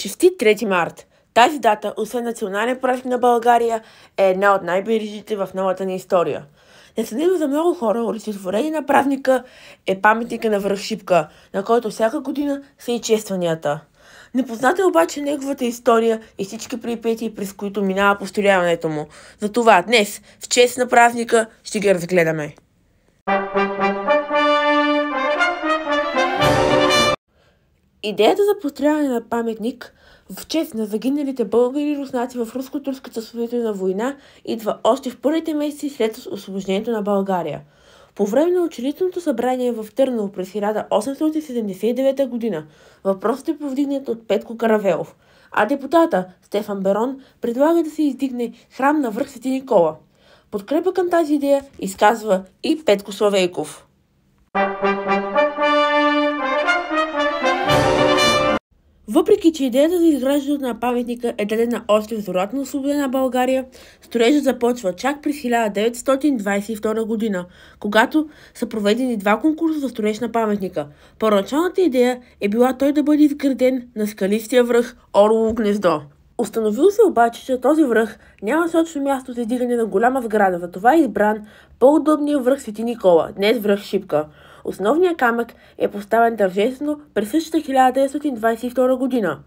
Честит 3 март! Тази дата, освен национален празник на България, е една от най-бележите в новата ни история. Несъмнено за много хора, олицетворение на празника е паметника на връх Шипка, на който всяка година са и честванията. Непозната е обаче неговата история и всички припети, през които минава построяването му. Затова днес, в чест на празника, ще ги разгледаме. Идеята за построяване на паметник в чест на загиналите българи и руснаци в руско-турската освободителна война идва още в първите месеци след освобождението на България. По време на учредителното събрание в Търново през 1879 година въпросът е повдигнат от Петко Каравелов, а депутата Стефан Берон предлага да се издигне храм на връх Свети Никола. Подкрепа към тази идея изказва и Петко Славейков. Въпреки че идеята за изграждането на паметника е дадена още в зората на освободена България, строежът започва чак през 1922 година, когато са проведени 2 конкурса за строеж на паметника. Първоначалната идея е била той да бъде изграден на скалистия връх Орлово гнездо. Установило се обаче, че този връх няма точно място за издигане на голяма сграда, затова е избран по-удобният връх Свети Никола, днес връх Шипка. Основният камък е поставен тържествено през същата 1922 година.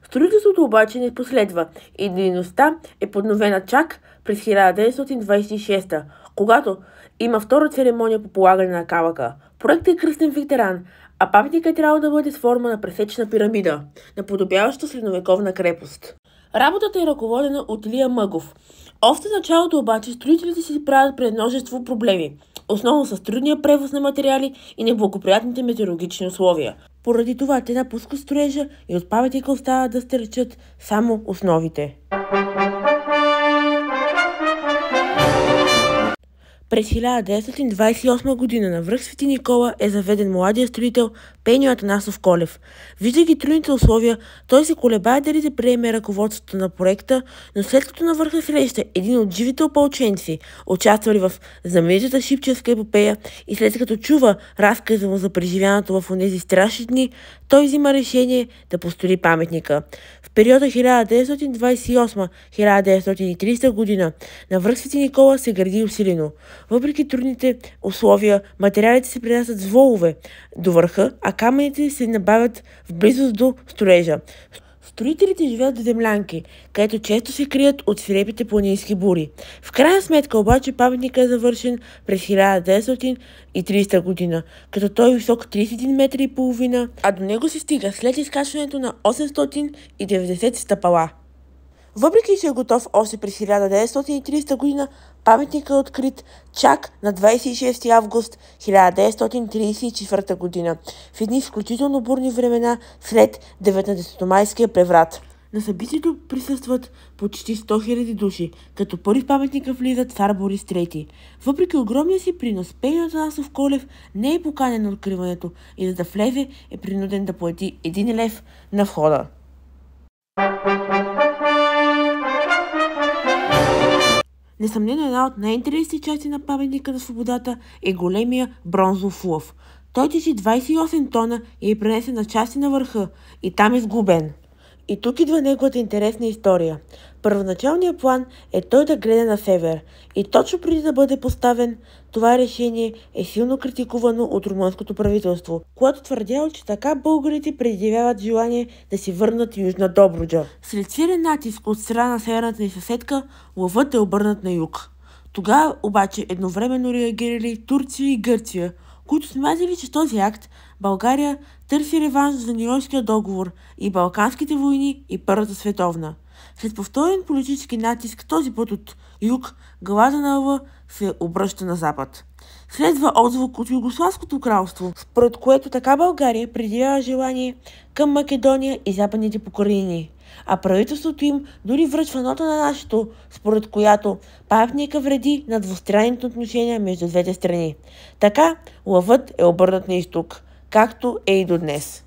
Строителството обаче не последва и дейността е подновена чак през 1926, когато има втора церемония по полагане на камъка. Проектът е кръстен ветеран, а паметникът трябва да бъде с форма на пресечна пирамида, наподобяваща средновековна крепост. Работата е ръководена от Илия Мъгов. Още в началото обаче строителите си правят пред множество проблеми, основно с трудния превоз на материали и неблагоприятните метеорологични условия. Поради това те напускат строежа и от паметника остават да стърчат само основите. През 1928 година на връх Свети Никола е заведен младия строител Пеньо Атанасов Колев. Виждайки трудните условия, той се колебае дали да приеме ръководството на проекта, но след като на върха среща един от живите опълченци, участвали в знаменитата Шипчевска епопея, и след като чува разказа му за преживяното в онези страшни дни, той взима решение да построи паметника. В периода 1928-1930 година на връх Свети Никола се гради усилено. Въпреки трудните условия, материалите се принасят с волове до върха, а камъните се набавят в близост до строежа. Строителите живеят в землянки, където често се крият от свирепите планински бури. В крайна сметка обаче паметникът е завършен през 1930 година, като той е висок 31 метра и половина, а до него се стига след изкачването на 890 стъпала. Въпреки че е готов още през 1930 година, паметникът е открит чак на 26 август 1934 година, в едни изключително бурни времена след 19-майския преврат. На събитието присъстват почти 100 000 души, като първи в паметника влиза цар Борис III. Въпреки огромния си принос, Пеньо Атанасов Колев не е поканен на откриването и за да влезе е принуден да плати 1 лев на входа. Несъмнено една от най-интересните части на паметника на свободата е големия бронзов лъв. Той тежи 28 тона и е пренесен на части на върха и там е сглобен. И тук идва неговата интересна история. Първоначалният план е той да гледа на север и точно преди да бъде поставен, това решение е силно критикувано от румънското правителство, което твърдяло, че така българите предявяват желание да си върнат Южна Добруджа. След силен натиск от страна на северната ни съседка, лъвът е обърнат на юг. Тогава обаче едновременно реагирали Турция и Гърция, които смятали, че този акт България търси реванш за Ньойския договор и Балканските войни и Първата световна. След повторен политически натиск, този път от юг, главата на лъва се обръща на запад. Следва отзвук от Югославското кралство, според което така България предявява желание към Македония и Западните покрайнини, а правителството им дори връчва нота на нашето, според която паметника вреди на двустранните отношения между двете страни. Така лъвът е обърнат на изток, както е и до днес.